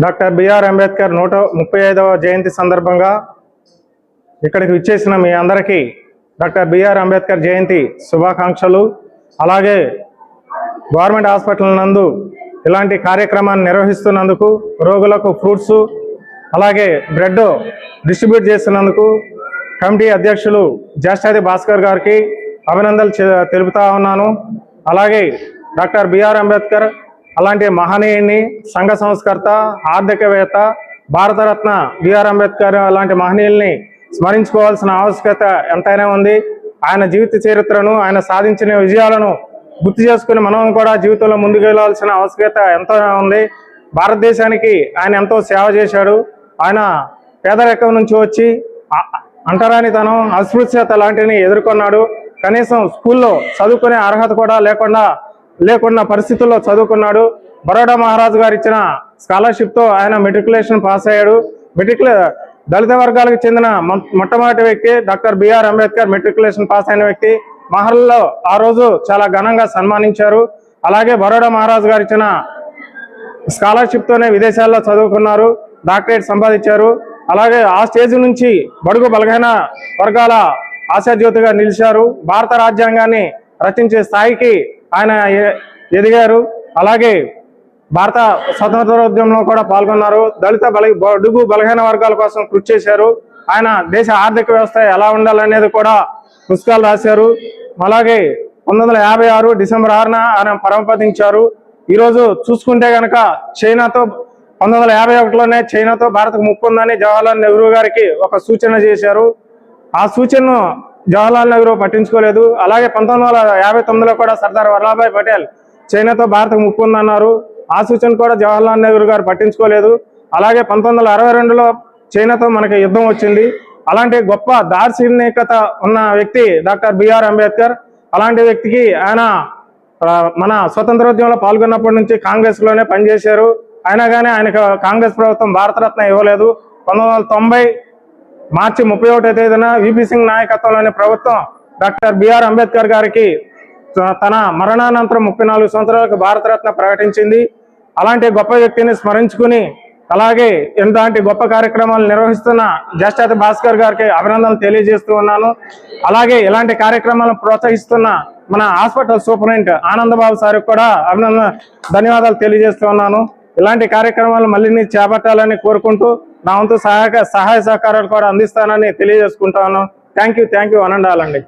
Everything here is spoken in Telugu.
డాక్టర్ బిఆర్ అంబేద్కర్ 135వ జయంతి సందర్భంగా ఇక్కడికి విచ్చేసిన మీ అందరికీ డాక్టర్ బిఆర్ అంబేద్కర్ జయంతి శుభాకాంక్షలు. అలాగే గవర్నమెంట్ హాస్పిటల్ నందు ఇలాంటి కార్యక్రమాన్ని నిర్వహిస్తున్నందుకు, రోగులకు ఫ్రూట్స్ అలాగే బ్రెడ్ డిస్ట్రిబ్యూట్ చేస్తున్నందుకు కమిటీ అధ్యక్షులు జాస్టాది భాస్కర్ గారికి అభినందనలు తెలుపుతా ఉన్నాను. అలాగే డాక్టర్ బిఆర్ అంబేద్కర్ అలాంటి మహనీయుని, సంఘ సంస్కర్త, ఆర్థికవేత్త, భారతరత్న బిఆర్ అంబేద్కర్ అలాంటి మహనీయుల్ని స్మరించుకోవాల్సిన ఆవశ్యకత ఎంతైనా ఉంది. ఆయన జీవిత చరిత్రను, ఆయన సాధించిన విజయాలను గుర్తు చేసుకుని మనం కూడా జీవితంలో ముందుకు వెళ్ళాల్సిన ఆవశ్యకత ఎంతో ఉంది. భారతదేశానికి ఆయన ఎంతో సేవ చేశాడు. ఆయన పేదరికం నుంచి వచ్చి అంటరానితనం, అస్పృశ్యత లాంటివి ఎదుర్కొన్నాడు. కనీసం స్కూల్లో చదువుకునే అర్హత కూడా లేకున్న పరిస్థితుల్లో చదువుకున్నాడు. బరోడా మహారాజు గారు ఇచ్చిన స్కాలర్షిప్తో ఆయన మెట్రికులేషన్ పాస్ అయ్యాడు. దళిత వర్గాలకు చెందిన మొట్టమొదటి వ్యక్తి doctor BR Ambedkar matriculation pass అయిన వ్యక్తి. మహర్లో ఆ రోజు చాలా ఘనంగా సన్మానించారు. అలాగే బరోడా మహారాజు గారు ఇచ్చిన స్కాలర్షిప్తోనే విదేశాల్లో చదువుకున్నారు, డాక్టరేట్ సంపాదించారు. అలాగే ఆ స్టేజ్ నుంచి బడుగు బలహీన వర్గాల ఆశాజ్యోతిగా నిలిచారు. భారత రాజ్యాంగాన్ని రచించే స్థాయికి ఆయన ఎదిగారు. అలాగే భారత స్వతంత్రోద్యమంలో కూడా పాల్గొన్నారు. దళిత బడుగు బలహీన వర్గాల కోసం కృషి చేశారు. ఆయన దేశ ఆర్థిక వ్యవస్థ ఎలా ఉండాలనేది కూడా పుస్తకాలు రాశారు. అలాగే 1956 డిసెంబర్ 6న ఆయన పరమపదించారు. ఈరోజు చూసుకుంటే కనుక చైనాతో 1951లోనే చైనాతో భారత్కు ముప్పు ఉందని జవహర్లాల్ నెహ్రూ గారికి ఒక సూచన చేశారు. ఆ సూచనను జవహర్లాల్ నెహ్రూ పట్టించుకోలేదు. అలాగే 1959లో కూడా సర్దార్ వల్లభాయ్ పటేల్ చైనాతో భారత్కు ముప్పు ఉందన్నారు. ఆ సూచన కూడా జవహర్లాల్ నెహ్రూ గారు పట్టించుకోలేదు. అలాగే 1962లో చైనాతో మనకి యుద్ధం వచ్చింది. అలాంటి గొప్ప దార్శనికత ఉన్న వ్యక్తి డాక్టర్ బిఆర్ అంబేద్కర్. అలాంటి వ్యక్తికి ఆయన మన స్వతంత్రోద్యమంలో పాల్గొన్నప్పటి నుంచి కాంగ్రెస్లోనే పనిచేశారు. అయినా కానీ ఆయనకు కాంగ్రెస్ ప్రభుత్వం భారతరత్న ఇవ్వలేదు. 1990 మార్చి 31వ తేదీన విపి సింగ్ నాయకత్వంలోని ప్రభుత్వం డాక్టర్ బిఆర్ అంబేద్కర్ గారికి తన మరణానంతరం 34 సంవత్సరాలకు భారతరత్న ప్రకటించింది. అలాంటి గొప్ప వ్యక్తిని స్మరించుకుని, అలాగే ఇలాంటి గొప్ప కార్యక్రమాలు నిర్వహిస్తున్న జాస్టాది భాస్కర్ గారికి అభినందనలు తెలియజేస్తూ ఉన్నాను. అలాగే ఇలాంటి కార్యక్రమాలను ప్రోత్సహిస్తున్న మన హాస్పిటల్ సూపరింటెండెంట్ ఆనందబాబు సార్కి కూడా ధన్యవాదాలు తెలియజేస్తూ ఉన్నాను. ఇలాంటి కార్యక్రమాలు మళ్ళీ చేపట్టాలని కోరుకుంటూ నా వంతు సహాయ సహకారాలు కూడా అందిస్తానని తెలియజేసుకుంటాను. Thank you. One and all అండి.